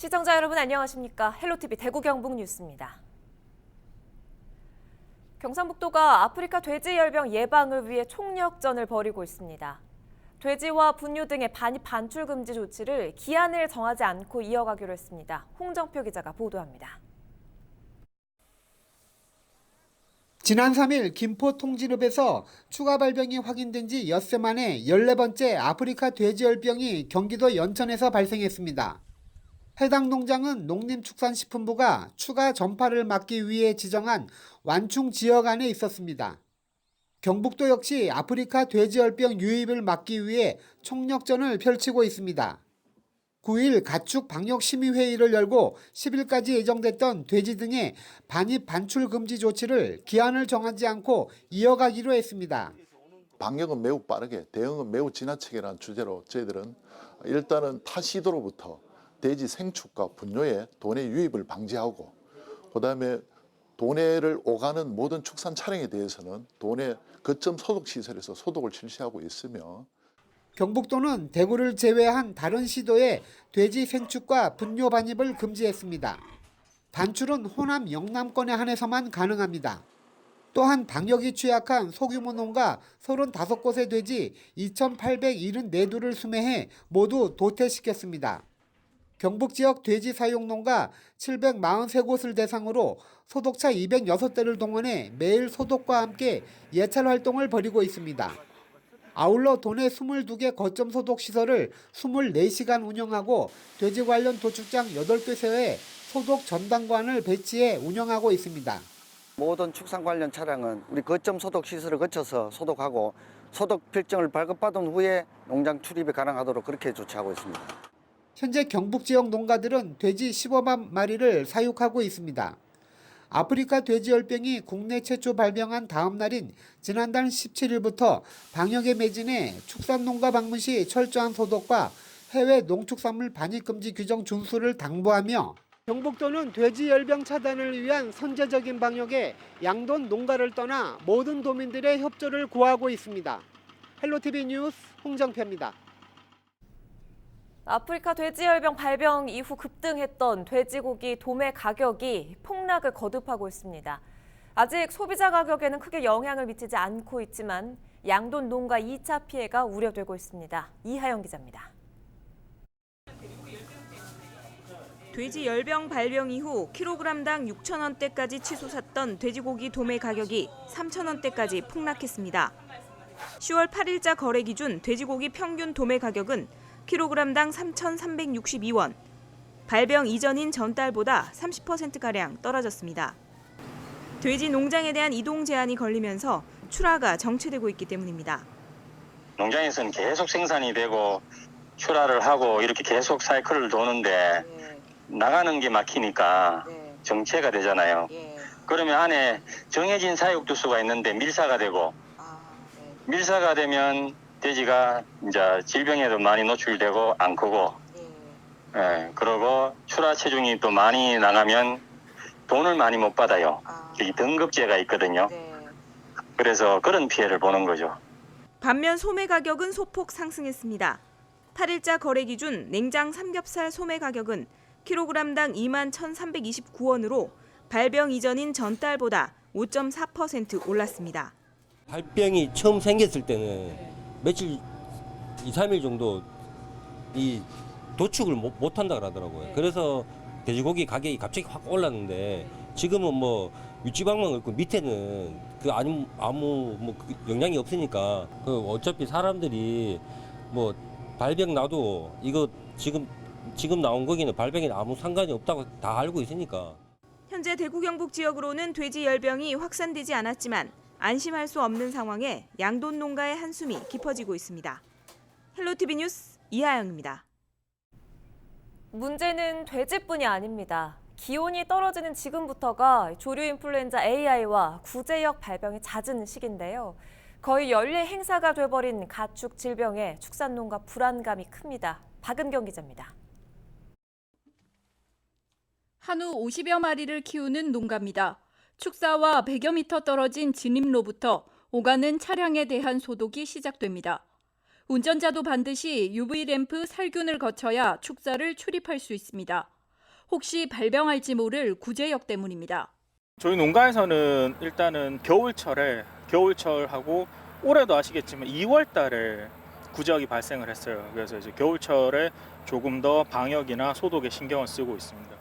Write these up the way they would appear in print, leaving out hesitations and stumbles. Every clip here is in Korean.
시청자 여러분 안녕하십니까? 헬로티비 대구 경북 뉴스입니다. 경상북도가 아프리카 돼지열병 예방을 위해 총력전을 벌이고 있습니다. 돼지와 분뇨 등의 반입 반출 금지 조치를 기한을 정하지 않고 이어가기로 했습니다. 홍정표 기자가 보도합니다. 지난 3일 김포 통진읍에서 추가 발병이 확인된 지 엿새 만에 14번째 아프리카 돼지열병이 경기도 연천에서 발생했습니다. 해당 농장은 농림축산식품부가 추가 전파를 막기 위해 지정한 완충 지역 안에 있었습니다. 경북도 역시 아프리카 돼지열병 유입을 막기 위해 총력전을 펼치고 있습니다. 9일 가축 방역심의회의를 열고 10일까지 예정됐던 돼지 등의 반입 반출 금지 조치를 기한을 정하지 않고 이어가기로 했습니다. 방역은 매우 빠르게, 대응은 매우 지나치게라는 주제로 저희들은 일단은 타 시도로부터 돼지 생축과 분뇨의 도내 유입을 방지하고, 그다음에 도내를 오가는 모든 축산 차량에 대해서는 도내 거점 소독 시설에서 소독을 실시하고 있으며, 경북도는 대구를 제외한 다른 시도에 돼지 생축과 분뇨 반입을 금지했습니다. 반출은 호남 영남권에 한해서만 가능합니다. 또한 방역이 취약한 소규모 농가 35곳의 돼지 2,874두를 수매해 모두 도태시켰습니다. 경북 지역 돼지 사육 농가 743곳을 대상으로 소독차 206대를 동원해 매일 소독과 함께 예찰 활동을 벌이고 있습니다. 아울러 도내 22개 거점 소독 시설을 24시간 운영하고 돼지 관련 도축장 8개 세워에 소독 전담관을 배치해 운영하고 있습니다. 모든 축산 관련 차량은 우리 거점 소독 시설을 거쳐서 소독하고 소독 필증을 발급받은 후에 농장 출입이 가능하도록 그렇게 조치하고 있습니다. 현재 경북 지역 농가들은 돼지 15만 마리를 사육하고 있습니다. 아프리카 돼지열병이 국내 최초 발병한 다음 날인 지난달 17일부터 방역에 매진해 축산농가 방문 시 철저한 소독과 해외 농축산물 반입금지 규정 준수를 당부하며, 경북도는 돼지열병 차단을 위한 선제적인 방역에 양돈 농가를 떠나 모든 도민들의 협조를 구하고 있습니다. 헬로티비 뉴스 홍정표입니다. 아프리카 돼지열병 발병 이후 급등했던 돼지고기 도매 가격이 폭락을 거듭하고 있습니다. 아직 소비자 가격에는 크게 영향을 미치지 않고 있지만 양돈 농가 2차 피해가 우려되고 있습니다. 이하영 기자입니다. 돼지열병 발병 이후 킬로그램당 6,000원대까지 치솟았던 돼지고기 도매 가격이 3,000원대까지 폭락했습니다. 10월 8일자 거래 기준 돼지고기 평균 도매 가격은 킬로그램당 3,362원, 발병 이전인 전달보다 30%가량 떨어졌습니다. 돼지 농장에 대한 이동 제한이 걸리면서 출하가 정체되고 있기 때문입니다. 농장에서는 계속 생산이 되고 출하를 하고 이렇게 계속 사이클을 도는데 나가는 게 막히니까 정체가 되잖아요. 그러면 안에 정해진 사육 두수가 있는데 밀사가 되고, 밀사가 되면 돼지가 이제 질병에도 많이 노출되고 안 크고, 그리고 출하 체중이 또 많이 나가면 돈을 많이 못 받아요. 이 등급제가 있거든요. 그래서 그런 피해를 보는 거죠. 반면 소매 가격은 소폭 상승했습니다. 8일자 거래 기준 냉장 삼겹살 소매 가격은 킬로그램당 21,329원으로 발병 이전인 전달보다 5.4% 올랐습니다. 발병이 처음 생겼을 때는 며칠 2, 3일 정도 이 도축을 못 한다 그러더라고요. 그래서 돼지고기 가격이 갑자기 확 올랐는데 지금은 뭐 윗지방만 그렇고 밑에는 그 아무 뭐 영향이 없으니까 그 어차피 사람들이 뭐 발병 나도 이거 지금 나온 거기는 발병에 아무 상관이 없다고 다 알고 있으니까. 현재 대구 경북 지역으로는 돼지 열병이 확산되지 않았지만 안심할 수 없는 상황에 양돈 농가의 한숨이 깊어지고 있습니다. 헬로티비 뉴스 이하영입니다. 문제는 돼지뿐이 아닙니다. 기온이 떨어지는 지금부터가 조류 인플루엔자 AI와 구제역 발병이 잦은 시기인데요. 거의 연례 행사가 돼버린 가축 질병에 축산농가 불안감이 큽니다. 박은경 기자입니다. 한우 50여 마리를 키우는 농가입니다. 축사와 100여 미터 떨어진 진입로부터 오가는 차량에 대한 소독이 시작됩니다. 운전자도 반드시 UV 램프 살균을 거쳐야 축사를 출입할 수 있습니다. 혹시 발병할지 모를 구제역 때문입니다. 저희 농가에서는 일단은 겨울철하고 올해도 아시겠지만 2월 달에 구제역이 발생을 했어요. 그래서 이제 겨울철에 조금 더 방역이나 소독에 신경을 쓰고 있습니다.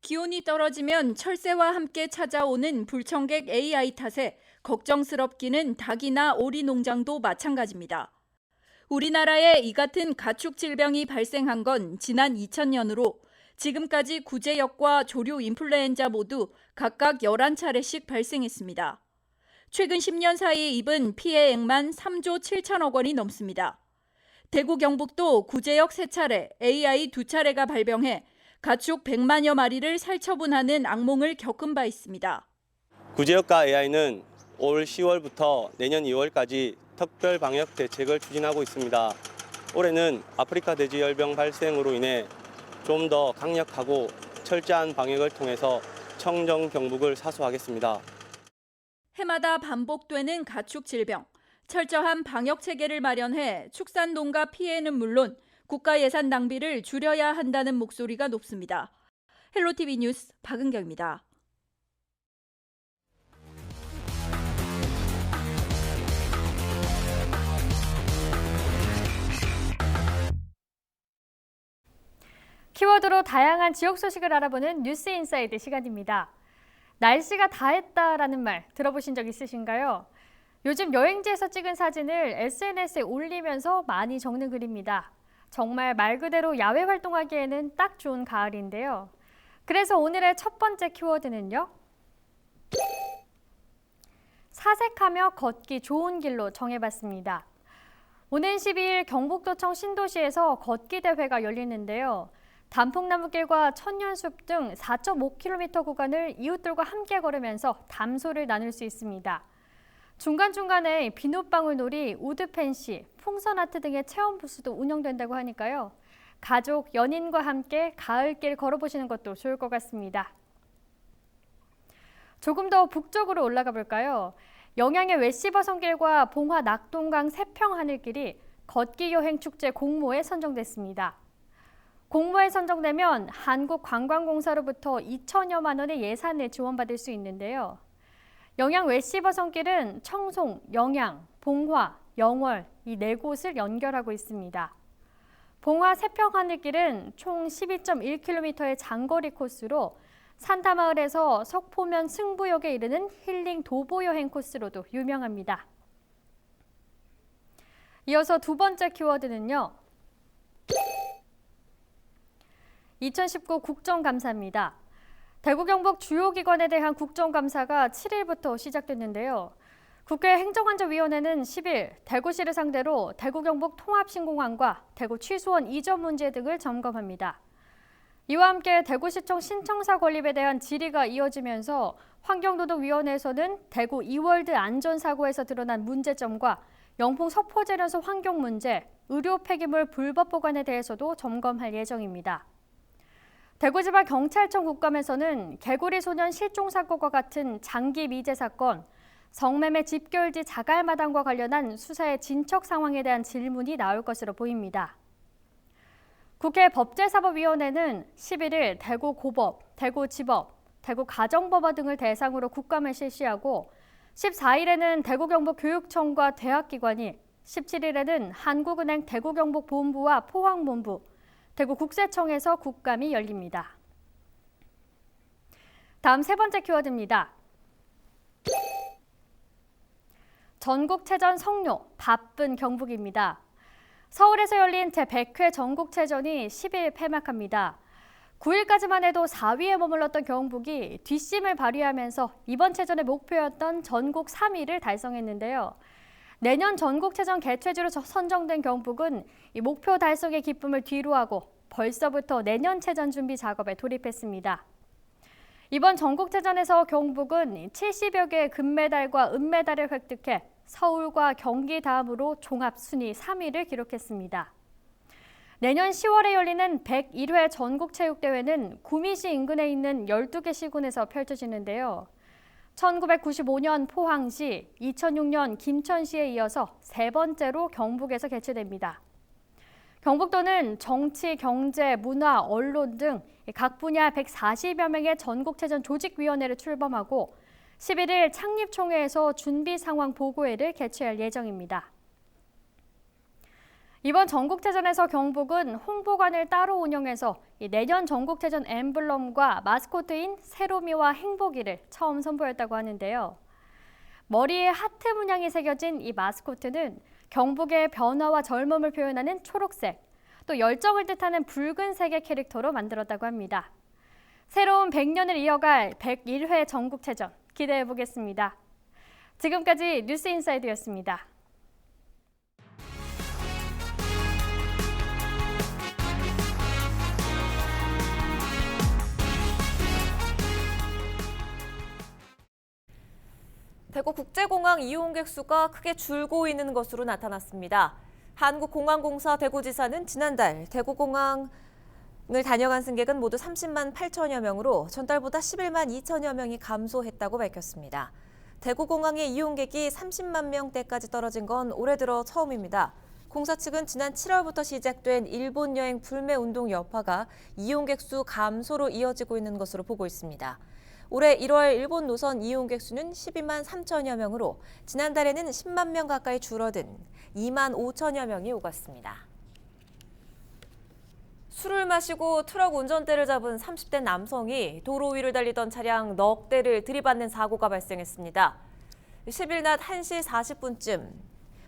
기온이 떨어지면 철새와 함께 찾아오는 불청객 AI 탓에 걱정스럽기는 닭이나 오리 농장도 마찬가지입니다. 우리나라에 이 같은 가축 질병이 발생한 건 지난 2000년으로 지금까지 구제역과 조류 인플루엔자 모두 각각 11차례씩 발생했습니다. 최근 10년 사이 입은 피해액만 3조 7천억 원이 넘습니다. 대구 경북도 구제역 3차례, AI 2차례가 발병해 가축 100만여 마리를 살처분하는 악몽을 겪은 바 있습니다. 구제역과 AI는 올 10월부터 내년 2월까지 특별 방역 대책을 추진하고 있습니다. 올해는 아프리카 돼지열병 발생으로 인해 좀 더 강력하고 철저한 방역을 통해서 청정 경북을 사수하겠습니다. 해마다 반복되는 가축 질병, 철저한 방역 체계를 마련해 축산 농가 피해는 물론 국가 예산 낭비를 줄여야 한다는 목소리가 높습니다. 헬로티비 뉴스 박은경입니다. 키워드로 다양한 지역 소식을 알아보는 뉴스 인사이드 시간입니다. 날씨가 다 했다라는 말 들어보신 적 있으신가요? 요즘 여행지에서 찍은 사진을 SNS에 올리면서 많이 적는 글입니다. 정말 말 그대로 야외 활동하기에는 딱 좋은 가을인데요. 그래서 오늘의 첫 번째 키워드는요. 사색하며 걷기 좋은 길로 정해봤습니다. 오는 12일 경북도청 신도시에서 걷기 대회가 열리는데요. 단풍나무길과 천년숲 등 4.5km 구간을 이웃들과 함께 걸으면서 담소를 나눌 수 있습니다. 중간중간에 비눗방울 놀이, 우드 펜시, 풍선 아트 등의 체험 부스도 운영된다고 하니까요. 가족, 연인과 함께 가을길 걸어보시는 것도 좋을 것 같습니다. 조금 더 북쪽으로 올라가 볼까요? 영양의 웨시버선길과 봉화 낙동강 세평하늘길이 걷기 여행 축제 공모에 선정됐습니다. 공모에 선정되면 한국관광공사로부터 2천여만 원의 예산을 지원받을 수 있는데요. 영양 웨시버선길은 청송, 영양, 봉화, 영월 이 4곳을 연결하고 있습니다. 봉화 세평하늘길은 총 12.1km의 장거리 코스로 산타마을에서 석포면 승부역에 이르는 힐링 도보 여행 코스로도 유명합니다. 이어서 두 번째 키워드는요. 2019 국정감사입니다. 대구 경북 주요 기관에 대한 국정감사가 7일부터 시작됐는데요. 국회 행정안전위원회는 10일 대구시를 상대로 대구 경북 통합신공항과 대구 취수원 이전 문제 등을 점검합니다. 이와 함께 대구시청 신청사 건립에 대한 질의가 이어지면서 환경노동위원회에서는 대구 이월드 안전사고에서 드러난 문제점과 영풍 석포재련소 환경 문제, 의료 폐기물 불법 보관에 대해서도 점검할 예정입니다. 대구지방경찰청 국감에서는 개구리 소년 실종 사건과 같은 장기 미제 사건, 성매매 집결지 자갈마당과 관련한 수사의 진척 상황에 대한 질문이 나올 것으로 보입니다. 국회 법제사법위원회는 11일 대구고법, 대구지법, 대구가정법원 등을 대상으로 국감을 실시하고 14일에는 대구경북교육청과 대학기관이, 17일에는 한국은행 대구경북본부와 포항본부, 대구국세청에서 국감이 열립니다. 다음 세 번째 키워드입니다. 전국체전 성료, 바쁜 경북입니다. 서울에서 열린 제100회 전국체전이 10일 폐막합니다. 9일까지만 해도 4위에 머물렀던 경북이 뒷심을 발휘하면서 이번 체전의 목표였던 전국 3위를 달성했는데요. 내년 전국체전 개최지로 선정된 경북은 이 목표 달성의 기쁨을 뒤로하고 벌써부터 내년 체전 준비 작업에 돌입했습니다. 이번 전국체전에서 경북은 70여 개의 금메달과 은메달을 획득해 서울과 경기 다음으로 종합 순위 3위를 기록했습니다. 내년 10월에 열리는 101회 전국체육대회는 구미시 인근에 있는 12개 시군에서 펼쳐지는데요. 1995년 포항시, 2006년 김천시에 이어서 세 번째로 경북에서 개최됩니다. 경북도는 정치, 경제, 문화, 언론 등 각 분야 140여 명의 전국체전 조직위원회를 출범하고 11일 창립총회에서 준비 상황 보고회를 개최할 예정입니다. 이번 전국체전에서 경북은 홍보관을 따로 운영해서 내년 전국체전 엠블럼과 마스코트인 세로미와 행복이를 처음 선보였다고 하는데요. 머리에 하트 문양이 새겨진 이 마스코트는 경북의 변화와 젊음을 표현하는 초록색, 또 열정을 뜻하는 붉은색의 캐릭터로 만들었다고 합니다. 새로운 100년을 이어갈 101회 전국체전 기대해 보겠습니다. 지금까지 뉴스인사이드였습니다. 대구국제공항 이용객 수가 크게 줄고 있는 것으로 나타났습니다. 한국공항공사 대구지사는 지난달 대구공항을 다녀간 승객은 모두 30만 8천여 명으로 전달보다 11만 2천여 명이 감소했다고 밝혔습니다. 대구공항의 이용객이 30만 명대까지 떨어진 건 올해 들어 처음입니다. 공사 측은 지난 7월부터 시작된 일본 여행 불매 운동 여파가 이용객 수 감소로 이어지고 있는 것으로 보고 있습니다. 올해 1월 일본 노선 이용객 수는 12만 3천여 명으로 지난달에는 10만 명 가까이 줄어든 2만 5천여 명이 오갔습니다. 술을 마시고 트럭 운전대를 잡은 30대 남성이 도로 위를 달리던 차량 넉 대를 들이받는 사고가 발생했습니다. 10일 낮 1시 40분쯤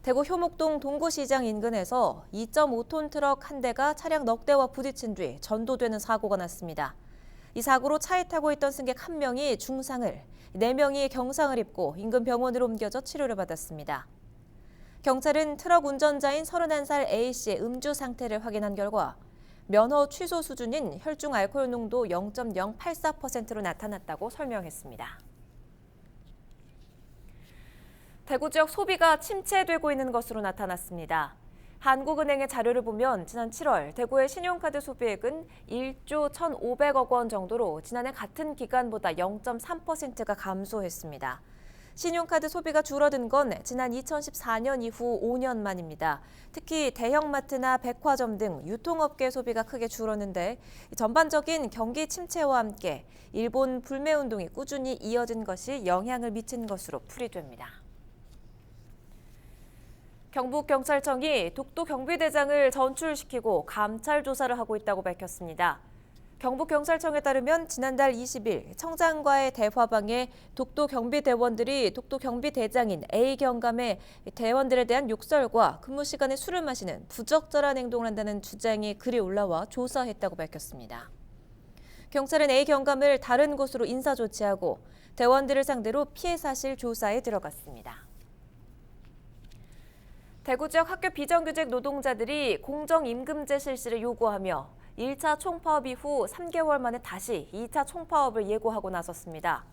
대구 효목동 동구시장 인근에서 2.5톤 트럭 한 대가 차량 넉 대와 부딪힌 뒤 전도되는 사고가 났습니다. 이 사고로 차에 타고 있던 승객 1명이 중상을, 4명이 경상을 입고 인근 병원으로 옮겨져 치료를 받았습니다. 경찰은 트럭 운전자인 31살 A씨의 음주 상태를 확인한 결과 면허 취소 수준인 혈중 알코올 농도 0.084%로 나타났다고 설명했습니다. 대구 지역 소비가 침체되고 있는 것으로 나타났습니다. 한국은행의 자료를 보면 지난 7월 대구의 신용카드 소비액은 1조 1,500억 원 정도로 지난해 같은 기간보다 0.3%가 감소했습니다. 신용카드 소비가 줄어든 건 지난 2014년 이후 5년 만입니다. 특히 대형마트나 백화점 등 유통업계 소비가 크게 줄었는데 전반적인 경기 침체와 함께 일본 불매 운동이 꾸준히 이어진 것이 영향을 미친 것으로 풀이됩니다. 경북경찰청이 독도경비대장을 전출시키고 감찰 조사를 하고 있다고 밝혔습니다. 경북경찰청에 따르면 지난달 20일 청장과의 대화방에 독도경비대원들이 독도경비대장인 A경감의 대원들에 대한 욕설과 근무 시간에 술을 마시는 부적절한 행동을 한다는 주장이 글이 올라와 조사했다고 밝혔습니다. 경찰은 A경감을 다른 곳으로 인사 조치하고 대원들을 상대로 피해 사실 조사에 들어갔습니다. 대구 지역 학교 비정규직 노동자들이 공정임금제 실시를 요구하며 1차 총파업 이후 3개월 만에 다시 2차 총파업을 예고하고 나섰습니다.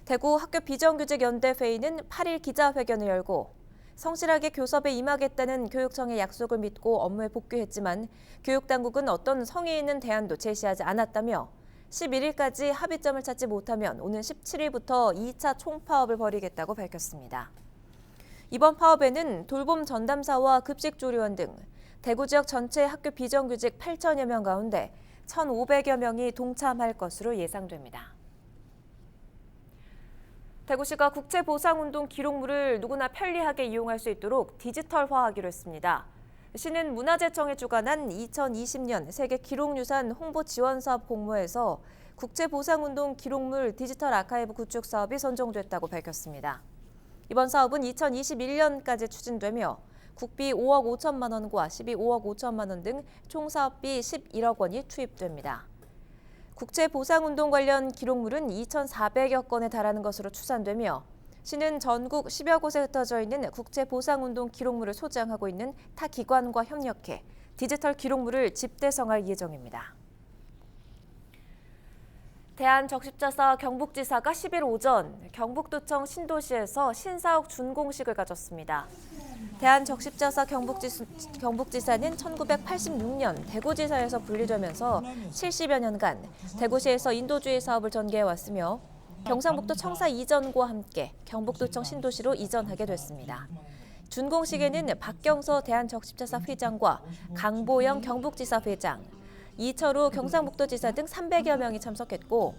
대구 학교 비정규직 연대회의는 8일 기자회견을 열고 성실하게 교섭에 임하겠다는 교육청의 약속을 믿고 업무에 복귀했지만 교육당국은 어떤 성의 있는 대안도 제시하지 않았다며 11일까지 합의점을 찾지 못하면 오는 17일부터 2차 총파업을 벌이겠다고 밝혔습니다. 이번 파업에는 돌봄 전담사와 급식조리원 등 대구 지역 전체 학교 비정규직 8천여 명 가운데 1,500여 명이 동참할 것으로 예상됩니다. 대구시가 국제보상운동 기록물을 누구나 편리하게 이용할 수 있도록 디지털화하기로 했습니다. 시는 문화재청이 주관한 2020년 세계 기록유산 홍보 지원 사업 공모에서 국제보상운동 기록물 디지털 아카이브 구축 사업이 선정됐다고 밝혔습니다. 이번 사업은 2021년까지 추진되며 국비 5억 5천만 원과 시비 5억 5천만 원 등 총 사업비 11억 원이 투입됩니다. 국제보상운동 관련 기록물은 2,400여 건에 달하는 것으로 추산되며 시는 전국 10여 곳에 흩어져 있는 국제보상운동 기록물을 소장하고 있는 타 기관과 협력해 디지털 기록물을 집대성할 예정입니다. 대한적십자사 경북지사가 10일 오전 경북도청 신도시에서 신사옥 준공식을 가졌습니다. 대한적십자사 경북지사는 1986년 대구지사에서 분리되면서 70여 년간 대구시에서 인도주의 사업을 전개해왔으며 경상북도 청사 이전과 함께 경북도청 신도시로 이전하게 됐습니다. 준공식에는 박경서 대한적십자사 회장과 강보영 경북지사 회장, 이철우 경상북도지사 등 300여 명이 참석했고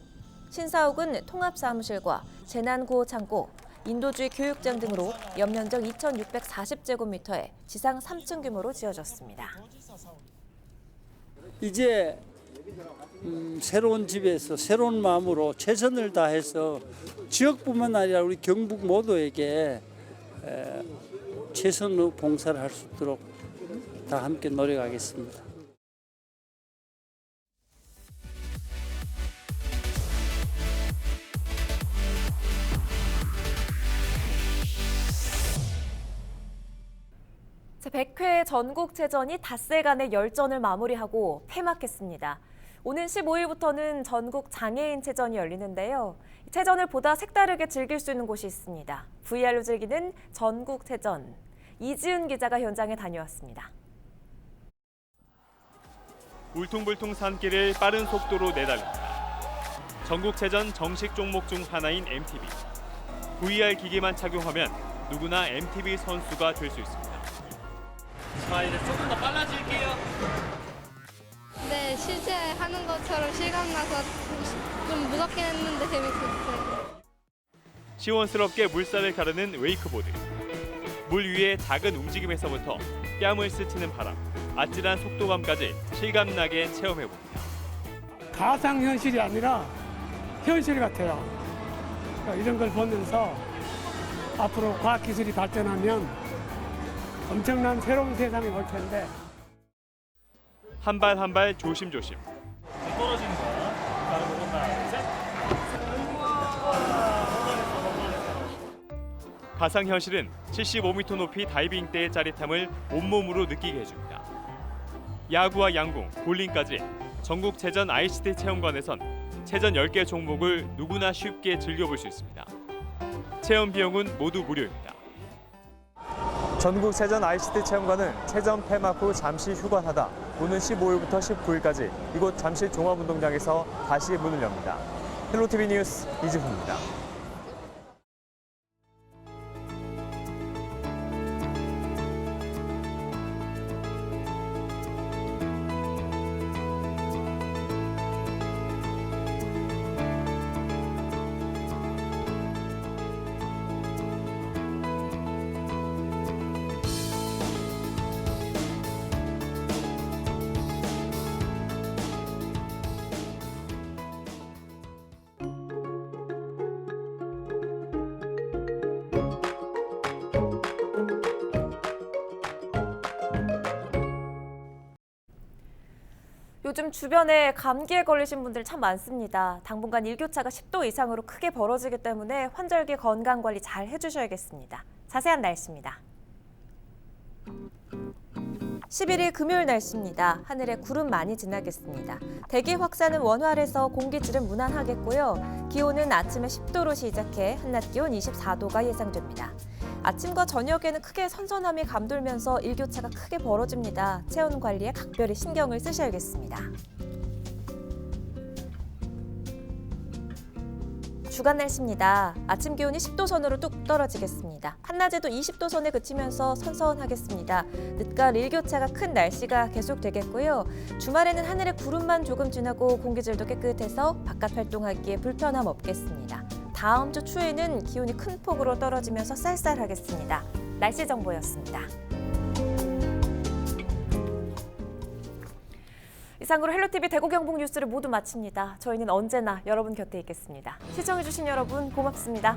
신사옥은 통합사무실과 재난구호창고, 인도주의 교육장 등으로 연면적 2,640제곱미터의 지상 3층 규모로 지어졌습니다. 이제 새로운 집에서 새로운 마음으로 최선을 다해서 지역뿐만 아니라 우리 경북 모두에게 최선의 봉사를 할 수 있도록 다 함께 노력하겠습니다. 제100회 전국체전이 닷새간의 열전을 마무리하고 폐막했습니다. 오는 15일부터는 전국 장애인체전이 열리는데요. 체전을 보다 색다르게 즐길 수 있는 곳이 있습니다. VR로 즐기는 전국체전. 이지은 기자가 현장에 다녀왔습니다. 울퉁불퉁 산길을 빠른 속도로 내달립니다. 전국체전 정식 종목 중 하나인 MTB. VR 기기만 착용하면 누구나 MTB 선수가 될 수 있습니다. 자, 이제 조금 더 빨라질게요. 네, 실제 하는 것처럼 실감나서 좀 무섭긴 했는데 재밌었어요. 시원스럽게 물살을 가르는 웨이크보드. 물 위의 작은 움직임에서부터 뺨을 스치는 바람, 아찔한 속도감까지 실감나게 체험해봅니다. 가상현실이 아니라 현실 같아요. 이런 걸 보면서 앞으로 과학기술이 발전하면 엄청난 새로운 세상이 올 텐데. 한 발 한 발 조심조심. 떨어지는 거야. 다른 부분 하나, 셋. 가상현실은 75m 높이 다이빙 때의 짜릿함을 온몸으로 느끼게 해줍니다. 야구와 양궁, 볼링까지 전국체전 ICT 체험관에선 체전 10개 종목을 누구나 쉽게 즐겨볼 수 있습니다. 체험 비용은 모두 무료입니다. 전국체전 ICT 체험관은 체전 폐막 후 잠시 휴관하다 오는 15일부터 19일까지 이곳 잠실 종합운동장에서 다시 문을 엽니다. 헬로티비 뉴스 이지훈입니다. 요즘 주변에 감기에 걸리신 분들 참 많습니다. 당분간 일교차가 10도 이상으로 크게 벌어지기 때문에 환절기 건강관리 잘 해주셔야겠습니다. 자세한 날씨입니다. 11일 금요일 날씨입니다. 하늘에 구름 많이 지나겠습니다. 대기 확산은 원활해서 공기질은 무난하겠고요. 기온은 아침에 10도로 시작해 한낮 기온 24도가 예상됩니다. 아침과 저녁에는 크게 선선함이 감돌면서 일교차가 크게 벌어집니다. 체온 관리에 각별히 신경을 쓰셔야겠습니다. 주간 날씨입니다. 아침 기온이 10도 선으로 뚝 떨어지겠습니다. 한낮에도 20도 선에 그치면서 선선하겠습니다. 늦가을 일교차가 큰 날씨가 계속되겠고요. 주말에는 하늘에 구름만 조금 지나고 공기질도 깨끗해서 바깥 활동하기에 불편함 없겠습니다. 다음 주 초에는 기온이 큰 폭으로 떨어지면서 쌀쌀하겠습니다. 날씨 정보였습니다. 이상으로 헬로티비 대구 경북 뉴스를 모두 마칩니다. 저희는 언제나 여러분 곁에 있겠습니다. 시청해주신 여러분 고맙습니다.